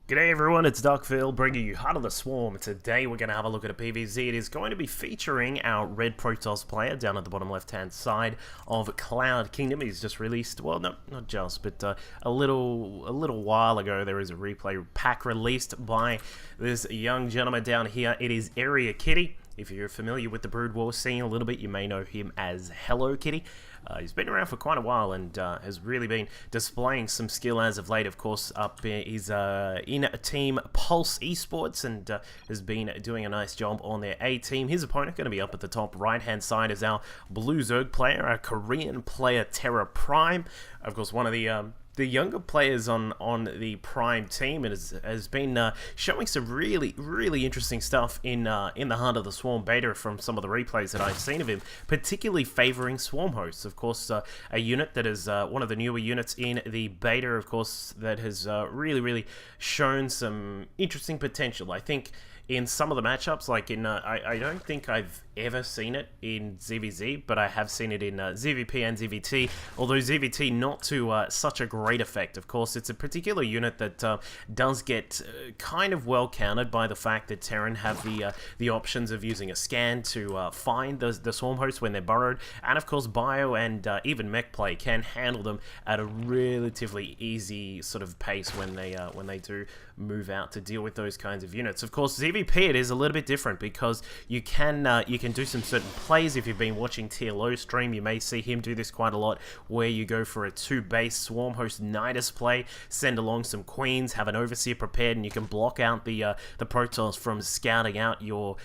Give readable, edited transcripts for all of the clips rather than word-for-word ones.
G'day everyone, it's Duckville bringing you Heart of the Swarm. Today we're going to have a look at a PvZ. It is going to be featuring our red Protoss player down at the bottom left hand side of Cloud Kingdom. He's just released, well not just, but a little while ago there is a replay pack released by this young gentleman down here. It is AreaKitty. If you're familiar with the Brood War scene a little bit, you may know him as Hello Kitty. He's been around for quite a while and has really been displaying some skill as of late. Of course, he's in a team Pulse Esports and has been doing a nice job on their A team. His opponent going to be up at the top right-hand side is our Blue Zerg player, our Korean player TerrorPrime. Of course, one of the younger players on the Prime team and has been showing some really interesting stuff in the Heart of the Swarm beta from some of the replays that I've seen of him, particularly favoring Swarm hosts. Of course, a unit that is one of the newer units in the beta, of course, that has really shown some interesting potential. I think in some of the matchups, like in, I don't think I've ever seen it in ZvZ, but I have seen it in ZvP and ZvT, although ZvT not to such a great effect. Of course, it's a particular unit that does get kind of well countered by the fact that Terran have the options of using a scan to find the Swarm hosts when they're burrowed, and of course Bio and even Mech Play can handle them at a relatively easy sort of pace when they do move out to deal with those kinds of units. Of course, ZvP it is a little bit different because you can do some certain plays. If you've been watching TLO stream, you may see him do this quite a lot, where you go for a 2-base Swarm host Nidus play, send along some Queens, have an Overseer prepared, and you can block out the Protoss from scouting out your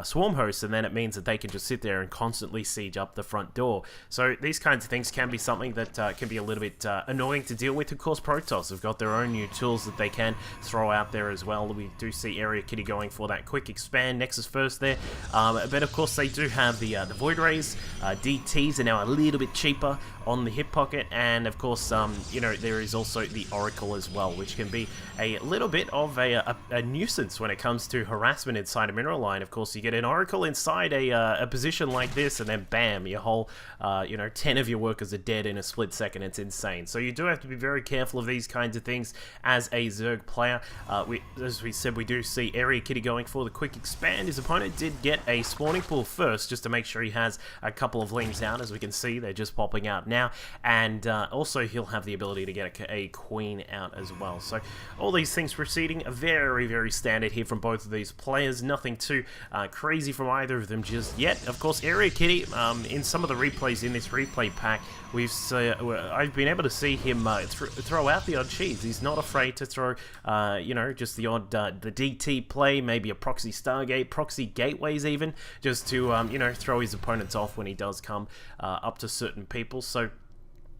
Swarm hosts, and then it means that they can just sit there and constantly siege up the front door. So these kinds of things can be something that can be a little bit annoying to deal with. Of course, Protoss have got their own new tools that they can throw out there as well. We do see AreaKitty going for that quick expand Nexus first there, but of course they do have the Void Rays. DTs are now a little bit cheaper on the hip pocket, and of course you know, there is also the Oracle as well, which can be a little bit of a nuisance when it comes to harassment inside a mineral line. Of course, you get an Oracle inside a position like this, and then bam, your whole you know, 10 of your workers are dead in a split second. It's insane. So you do have to be very careful of these kinds of things as a Zerg player. As we said, we do see AreaKitty going for the quick expand. His opponent did get a spawning pool first, just to make sure he has a couple of lings out. As we can see, they're just popping out now, and also he'll have the ability to get a queen out as well. So all these things proceeding very standard here from both of these players. Nothing too crazy from either of them just yet. Of course, AreaKitty, in some of the replays in this replay pack, I've been able to see him throw out the odd cheese. He's not afraid to throw, you know, just the odd the DT play, maybe a proxy Stargate, proxy gateways even, just to you know, throw his opponents off when he does come up to certain people. So,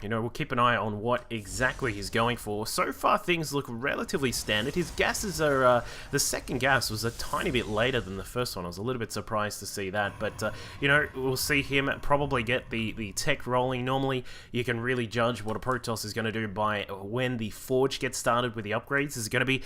you know, we'll keep an eye on what exactly he's going for. So far, things look relatively standard. His gases are, the second gas was a tiny bit later than the first one. I was a little bit surprised to see that, but, you know, we'll see him probably get the tech rolling. Normally, you can really judge what a Protoss is going to do by when the Forge gets started with the upgrades. Is it going to be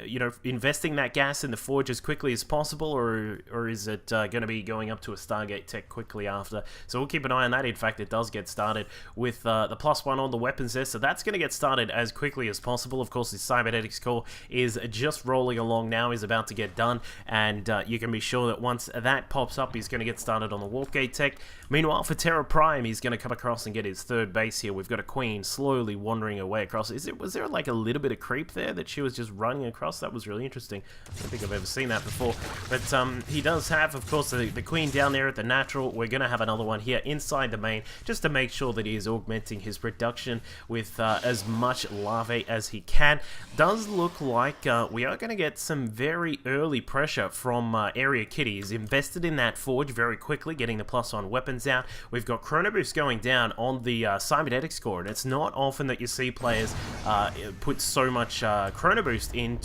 you know, investing that gas in the Forge as quickly as possible, or is it going to be going up to a Stargate tech quickly after? So we'll keep an eye on that. In fact, it does get started with the +1 on the weapons there, so that's going to get started as quickly as possible. Of course, his Cybernetics core is just rolling along now, is about to get done, and you can be sure that once that pops up, he's going to get started on the Warp Gate tech. Meanwhile, for TerrorPrime, he's going to come across and get his 3rd base here. We've got a Queen slowly wandering away across. Was there like a little bit of creep there that she was just running across? That was really interesting. I don't think I've ever seen that before. But he does have, of course, the Queen down there at the natural. We're going to have another one here inside the main, just to make sure that he is augmenting his production with as much larvae as he can. Does look like we are going to get some very early pressure from AreaKitty. He's invested in that Forge very quickly, getting the +1 weapons out. We've got Chrono Boost going down on the Cybernetics core, and it's not often that you see players put so much Chrono Boost into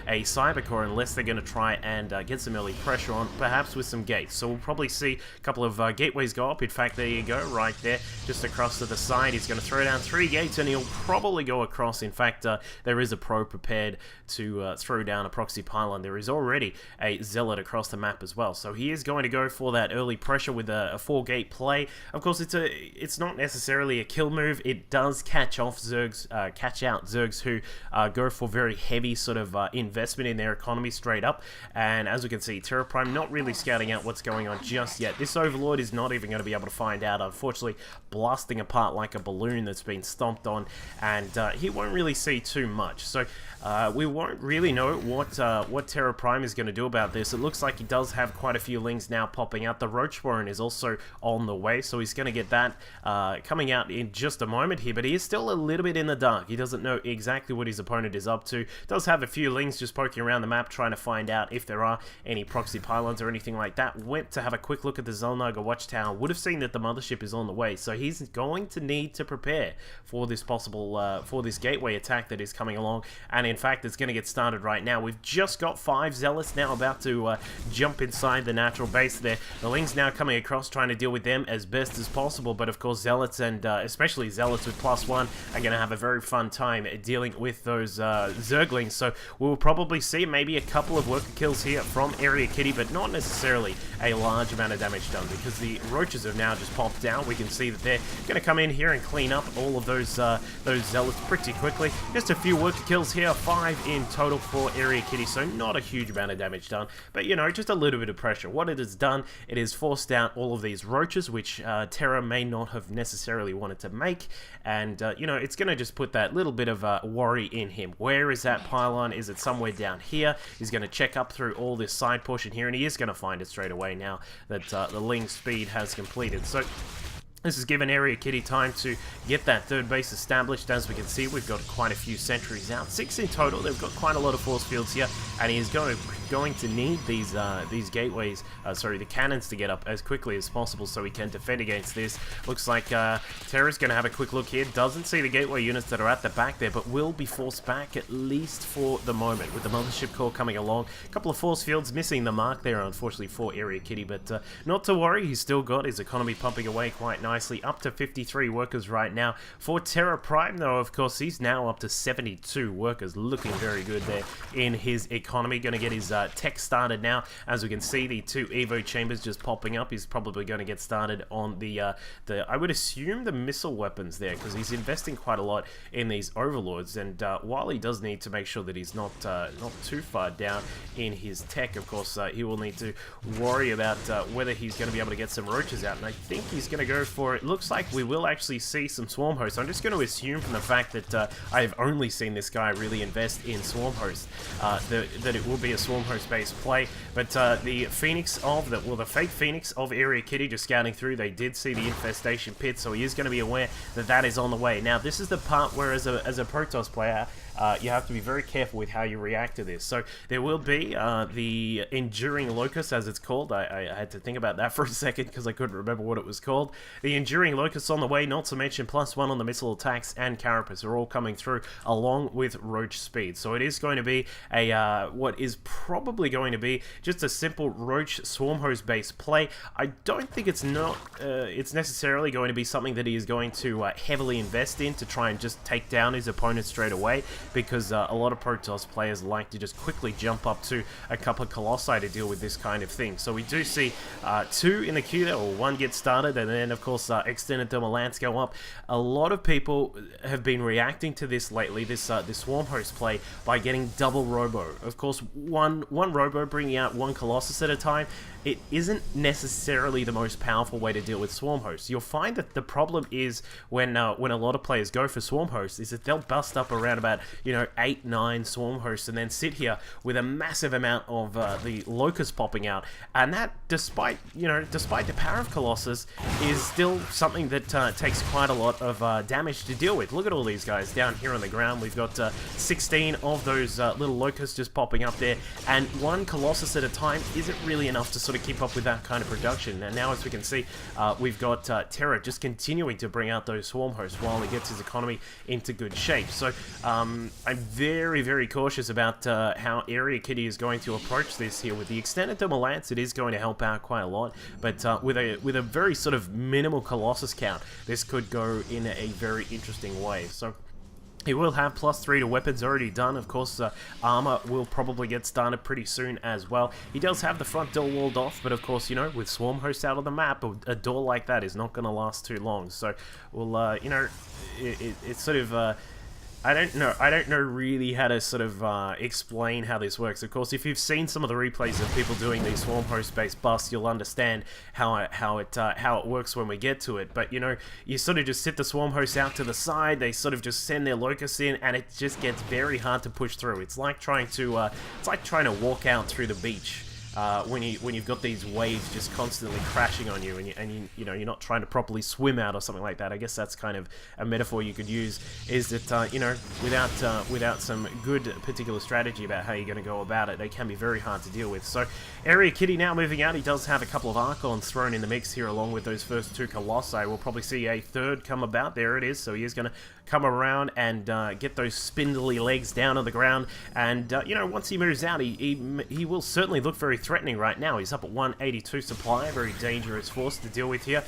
a Cyber Core unless they're going to try and get some early pressure on, perhaps with some gates. So we'll probably see a couple of gateways go up. In fact, there you go, right there, just across to the side. He's going to throw down 3 gates, and he'll probably go across. In fact, there is a pro prepared to throw down a proxy pylon. There is already a Zealot across the map as well. So he is going to go for that early pressure with a 4-gate play. Of course, it's not necessarily a kill move. It does catch out Zergs who go for very heavy sort of investment in their economy straight up. And as we can see, TerrorPrime not really scouting out what's going on just yet. This Overlord is not even going to be able to find out, unfortunately, blasting apart like a balloon that's been stomped on, and he won't really see too much. So we won't really know what TerrorPrime is going to do about this. It looks like he does have quite a few lings now popping out. The Roachborn is also on the way, so he's going to get that coming out in just a moment here, but he is still a little bit in the dark. He doesn't know exactly what his opponent is up to. Does have a few lings just poking around the map trying to find out if there are any proxy pylons or anything like that. Went to have a quick look at the Zelnaga watchtower, would have seen that the mothership is on the way, so he's going to need to prepare for this possible for this gateway attack that is coming along. And in fact, it's going to get started right now. We've just got 5 Zealots now about to jump inside the natural base there. The lings now coming across, trying to deal with them as best as possible, but of course Zealots, and especially Zealots with +1, are going to have a very fun time dealing with those Zerglings. So we'll probably see maybe a couple of worker kills here from AreaKitty, but not necessarily a large amount of damage done, because the roaches have now just popped down. We can see that they're going to come in here and clean up all of those Zealots pretty quickly. Just a few worker kills here, 5 in total for AreaKitty, so not a huge amount of damage done, but you know, just a little bit of pressure. What it has done, it has forced out all of these roaches, which Terra may not have necessarily wanted to make, and you know, it's going to just put that little bit of worry in him. Where is that pylon? Is it somewhere down here? He's going to check up through all this side portion here, and he is going to find it straight away now that the ling speed has completed. So this has given AreaKitty time to get that third base established. As we can see, we've got quite a few sentries out, 6 in total. They've got quite a lot of force fields here, and he is going to need these gateways, sorry, the cannons, to get up as quickly as possible so he can defend against this. Looks like Terra's going to have a quick look here. Doesn't see the gateway units that are at the back there, but will be forced back at least for the moment, with the mothership core coming along. A couple of force fields missing the mark there, unfortunately, for AreaKitty, but not to worry. He's still got his economy pumping away quite nicely, up to 53 workers right now. For TerrorPrime, though, of course, he's now up to 72 workers, looking very good there in his economy. Going to get his tech started now. As we can see, the 2 Evo chambers just popping up. He's probably going to get started on the I would assume the missile weapons there, because he's investing quite a lot in these overlords, and while he does need to make sure that he's not too far down in his tech, of course, he will need to worry about whether he's going to be able to get some roaches out, and I think he's going to go for it. Looks like we will actually see some swarm hosts. I'm just going to assume from the fact that I've only seen this guy really invest in swarm hosts that it will be a swarm host based play, but the Phoenix of the fake Phoenix of AreaKitty just scouting through, they did see the infestation pit, so he is going to be aware that that is on the way. Now this is the part where as a Protoss player, you have to be very careful with how you react to this. So there will be the Enduring Locust, as it's called. I had to think about that for a second because I couldn't remember what it was called. The Enduring Locust on the way, not to mention +1 on the missile attacks, and Carapace are all coming through along with Roach speed. So it is going to be a what is probably going to be just a simple Roach swarm host based play. I don't think it's necessarily going to be something that he is going to heavily invest in to try and just take down his opponent straight away, because a lot of Protoss players like to just quickly jump up to a couple of Colossi to deal with this kind of thing. So we do see 2 in the queue there, or 1 get started, and then of course extended thermal lance go up. A lot of people have been reacting to this lately, this swarm host play, by getting double robo. Of course, one robo bringing out 1 Colossus at a time. It isn't necessarily the most powerful way to deal with swarm hosts. You'll find that the problem is when a lot of players go for swarm hosts is that they'll bust up around about 8, 9 swarm hosts and then sit here with a massive amount of the Locust popping out, and that, despite the power of Colossus, is still something that takes quite a lot of damage to deal with. Look at all these guys down here on the ground. We've got 16 of those little Locusts just popping up there, and 1 Colossus at a time isn't really enough to sort of keep up with that kind of production. And now, as we can see, we've got Terra just continuing to bring out those swarm hosts while he gets his economy into good shape. So I'm very, very cautious about how AreaKitty is going to approach this here. With the extended thermal lance, it is going to help out quite a lot, but with a very sort of minimal Colossus count, this could go in a very interesting way. So he will have +3 to weapons already done. Of course, armor will probably get started pretty soon as well. He does have the front door walled off, but of course, with swarm hosts out of the map, a door like that is not going to last too long. So we'll, it's sort of I don't know really how to sort of explain how this works. Of course, if you've seen some of the replays of people doing these swarm host-based busts, you'll understand how it works when we get to it. But you know, you sort of just sit the swarm hosts out to the side. They sort of just send their locusts in, and it just gets very hard to push through. It's like trying to walk out through the beach. When you've got these waves just constantly crashing on you, and you know, you're not trying to properly swim out or something like that. I guess that's kind of a metaphor you could use. Is that you know, without some good particular strategy about how you're going to go about it, they can be very hard to deal with. So AreaKitty now moving out. He does have a couple of Archons thrown in the mix here, along with those first two Colossi. We'll probably see a third come about. There it is. So he is going to come around and get those spindly legs down on the ground. And you know, once he moves out, he will certainly look very threatening right now. He's up at 182 supply, a very dangerous force to deal with here.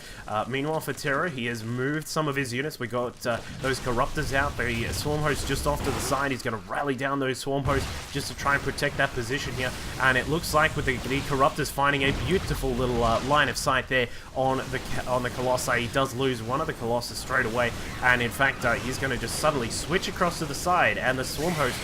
Meanwhile, for Terror, he has moved some of his units. We got those Corruptors out, the Swarm Host just off to the side. He's going to rally down those Swarm Hosts just to try and protect that position here. And it looks like with the Corruptors finding a beautiful little line of sight there on the Colossi, he does lose one of the Colossus straight away. And in fact, he's going to just suddenly switch across to the side, and the Swarm Host...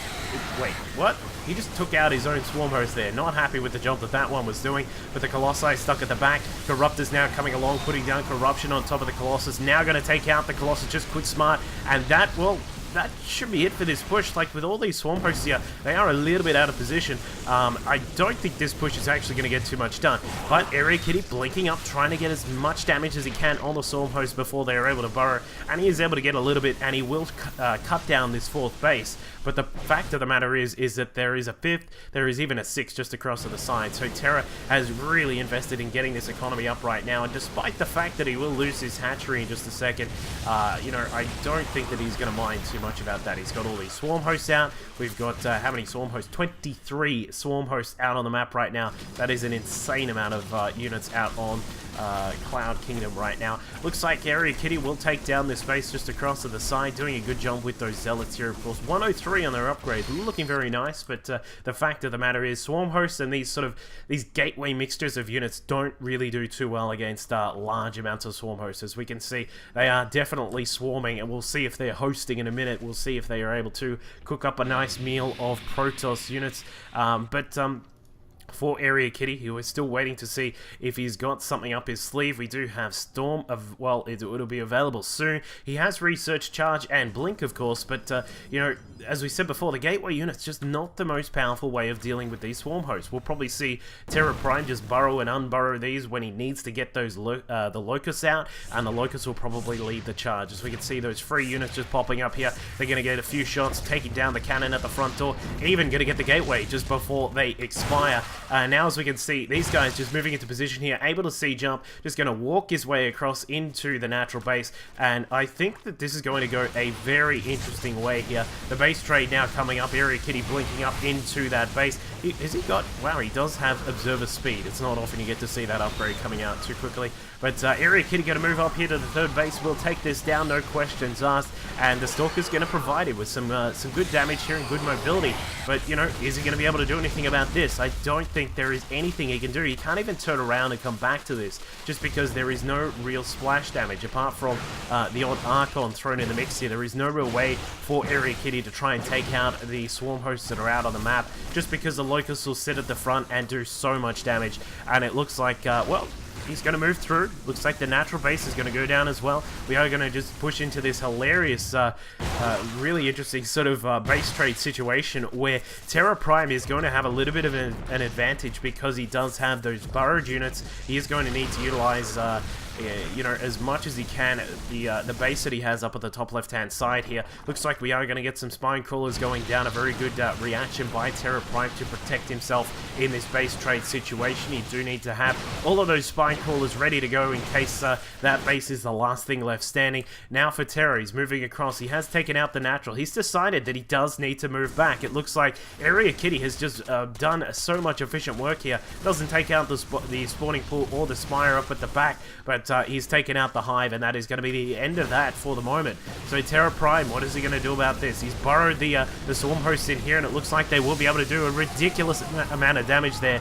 Wait, what? He just took out his own Swarm Host there. Not happy with the job that one was doing, but the Colossi stuck at the back. Corruptors now coming along, putting down Corruption on top of the Colossus. Now going to take out the Colossus just quick smart, and that, well, that should be it for this push. Like, with all these Swarm Hosts here, they are a little bit out of position. I don't think this push is actually going to get too much done. But AreaKitty blinking up, trying to get as much damage as he can on the Swarm Host before they are able to burrow. And he is able to get a little bit, and he will cut down this fourth base. But the fact of the matter is that there is a fifth, there is even a sixth just across to the side. So Terra has really invested in getting this economy up right now. And despite the fact that he will lose his hatchery in just a second, you know, I don't think that he's going to mind too much about that. He's got all these Swarm Hosts out. We've got, how many Swarm Hosts? 23 Swarm Hosts out on the map right now. That is an insane amount of units out on Cloud Kingdom right now. Looks like AreaKitty will take down this base just across to the side, doing a good job with those Zealots here, of course. 103 on their upgrade, looking very nice, but the fact of the matter is Swarm Hosts and these gateway mixtures of units don't really do too well against large amounts of Swarm Hosts. As we can see, they are definitely swarming, and we'll see if they're hosting in a minute. We'll see if they are able to cook up a nice meal of Protoss units, for AreaKitty, who is still waiting to see if he's got something up his sleeve. We do have Storm of, well, it'll be available soon. He has Research, Charge, and Blink, of course, but, you know, as we said before, the Gateway unit's just not the most powerful way of dealing with these Swarm Hosts. We'll probably see TerrorPrime just burrow and unburrow these when he needs to get those the Locusts out, and the Locusts will probably lead the charge. As we can see, those free units just popping up here. They're going to get a few shots, taking down the cannon at the front door, even going to get the Gateway just before they expire. Now, as we can see, these guys just moving into position here, able to C-jump, just going to walk his way across into the natural base, and I think that this is going to go a very interesting way here. The base trade now coming up, AreaKitty blinking up into that base. Has he got... Wow, he does have Observer Speed. It's not often you get to see that upgrade coming out too quickly. But AreaKitty going to move up here to the third base. We'll take this down, no questions asked. And the Stalker's going to provide it with some good damage here and good mobility. But, you know, is he going to be able to do anything about this? I don't think there is anything he can do. He can't even turn around and come back to this, just because there is no real splash damage. Apart from the odd Archon thrown in the mix here, there is no real way for AreaKitty to try and take out the Swarm Hosts that are out on the map, just because the Locusts will sit at the front and do so much damage. And it looks like, well, he's going to move through. Looks like the natural base is going to go down as well. We are going to just push into this hilarious, really interesting sort of base trade situation where TerrorPrime is going to have a little bit of an advantage because he does have those burrowed units. He is going to need to utilize you know, as much as he can, the base that he has up at the top left-hand side here. Looks like we are going to get some spine crawlers going down. A very good reaction by TerrorPrime to protect himself in this base trade situation. You do need to have all of those spine crawlers ready to go in case that base is the last thing left standing. Now for Terror, he's moving across. He has taken out the natural. He's decided that he does need to move back. It looks like AreaKitty has just done so much efficient work here. Doesn't take out the spawning pool or the spire up at the back, but he's taken out the hive, and that is going to be the end of that for the moment. So TerrorPrime, what is he going to do about this? He's burrowed the Swarm Hosts in here, and it looks like they will be able to do a ridiculous amount of damage there.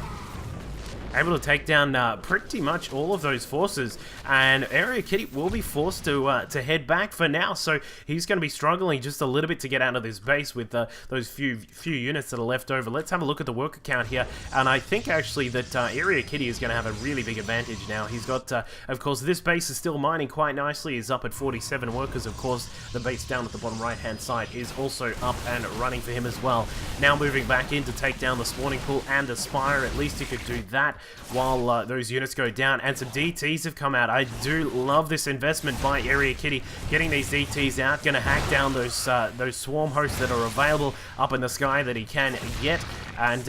able to take down pretty much all of those forces, and AreaKitty will be forced to head back for now, so he's going to be struggling just a little bit to get out of this base with those few units that are left over. Let's have a look at the worker count here, and I think actually that AreaKitty is going to have a really big advantage now. He's got, of course, this base is still mining quite nicely. He's up at 47 workers. Of course, the base down at the bottom right-hand side is also up and running for him as well. Now moving back in to take down the spawning pool and Aspire. At least he could do that while those units go down, and some DTs have come out. I do love this investment by AreaKitty, getting these DTs out, going to hack down those swarm hosts that are available up in the sky that he can get. And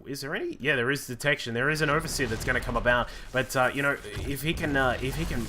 is there any? Yeah, there is detection. There is an overseer that's going to come about, but you know, if he can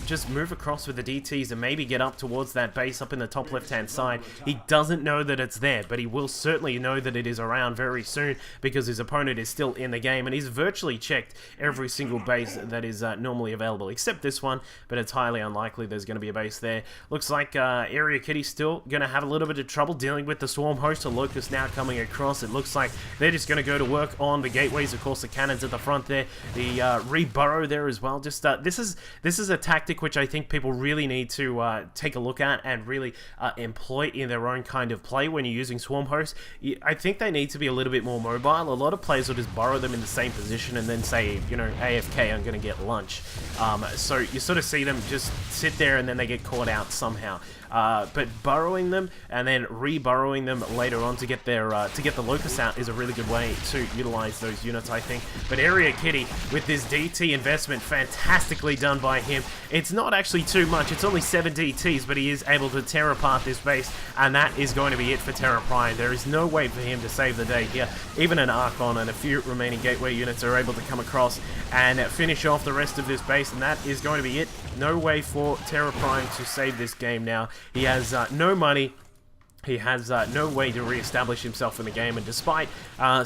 just move across with the DTs and maybe get up towards that base up in the top left-hand side, he doesn't know that it's there, but he will certainly know that it is around very soon because his opponent is still in the game, and he's virtually checked every single base that is normally available, except this one, but it's highly unlikely there's going to be a base there. Looks like AreaKitty's still going to have a little bit of trouble dealing with the swarm host. A Locust now coming across. It looks like they're just going to go to work on the gateways. Of course, the cannons at the front there, the reburrow there as well. Just this is a tactic which I think people really need to take a look at and really employ in their own kind of play when you're using swarm hosts. I think they need to be a little bit more mobile. A lot of players will just burrow them in the same position and then say, you know, AFK, I'm going to get lunch. So you sort of see them just sit there and then they get caught out somehow. But burrowing them and then re-burrowing them later on to get their to get the Locust out is a really good way to utilize those units, I think. But AreaKitty with this DT investment, fantastically done by him. It's not actually too much. It's only 7 DTs, but he is able to tear apart this base, and that is going to be it for TerrorPrime. There is no way for him to save the day here. Even an Archon and a few remaining gateway units are able to come across and finish off the rest of this base, and that is going to be it. No way for TerrorPrime to save this game now. He has no money. He has no way to re-establish himself in the game, and despite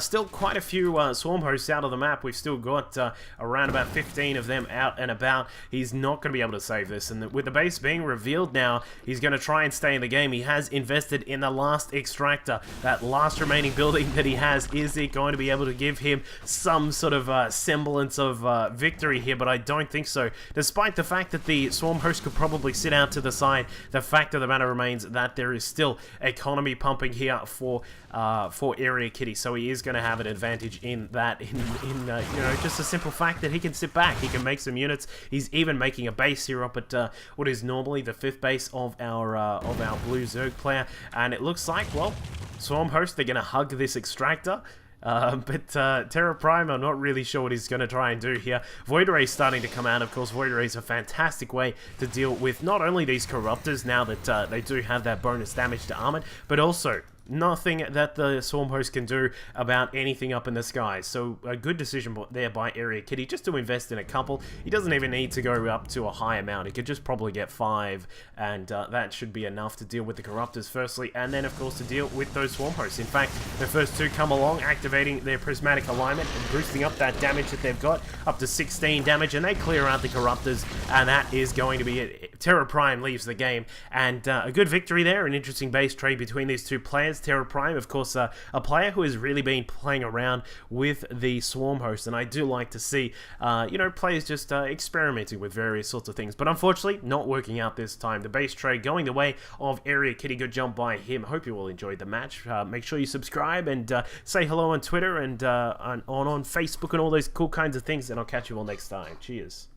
still quite a few swarm hosts out of the map, we've still got around about 15 of them out and about. He's not going to be able to save this, and with the base being revealed now, he's going to try and stay in the game. He has invested in the last extractor, that last remaining building that he has. Is it going to be able to give him some sort of semblance of victory here? But I don't think so. Despite the fact that the swarm host could probably sit out to the side, the fact of the matter remains that there is still economy pumping here for AreaKitty, so he is going to have an advantage in that. In you know, just a simple fact that he can sit back, he can make some units. He's even making a base here up at what is normally the 5th base of our blue Zerg player, and it looks like, well, swarm host, they're going to hug this extractor. But TerrorPrime, I'm not really sure what he's going to try and do here. Void Ray starting to come out. Of course, Void Ray is a fantastic way to deal with not only these Corruptors now that they do have that bonus damage to armor, but also nothing that the swarm host can do about anything up in the sky. So a good decision there by AreaKitty just to invest in a couple. He doesn't even need to go up to a high amount. He could just probably get 5, and that should be enough to deal with the Corruptors firstly, and then of course to deal with those swarm hosts. In fact, the first 2 come along, activating their prismatic alignment and boosting up that damage that they've got up to 16 damage, and they clear out the Corruptors, and that is going to be it. TerrorPrime leaves the game, and a good victory there. An interesting base trade between these two players. TerrorPrime, of course, a player who has really been playing around with the swarm host, and I do like to see, you know, players just experimenting with various sorts of things, but unfortunately not working out this time. The base trade going the way of AreaKitty. Good jump by him. Hope you all enjoyed the match. Make sure you subscribe and say hello on Twitter and on Facebook and all those cool kinds of things, and I'll catch you all next time. Cheers.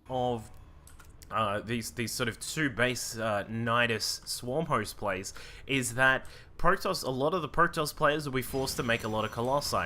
Of these sort of 2 base Nidus swarm host plays is that Protoss, a lot of the Protoss players will be forced to make a lot of Colossi.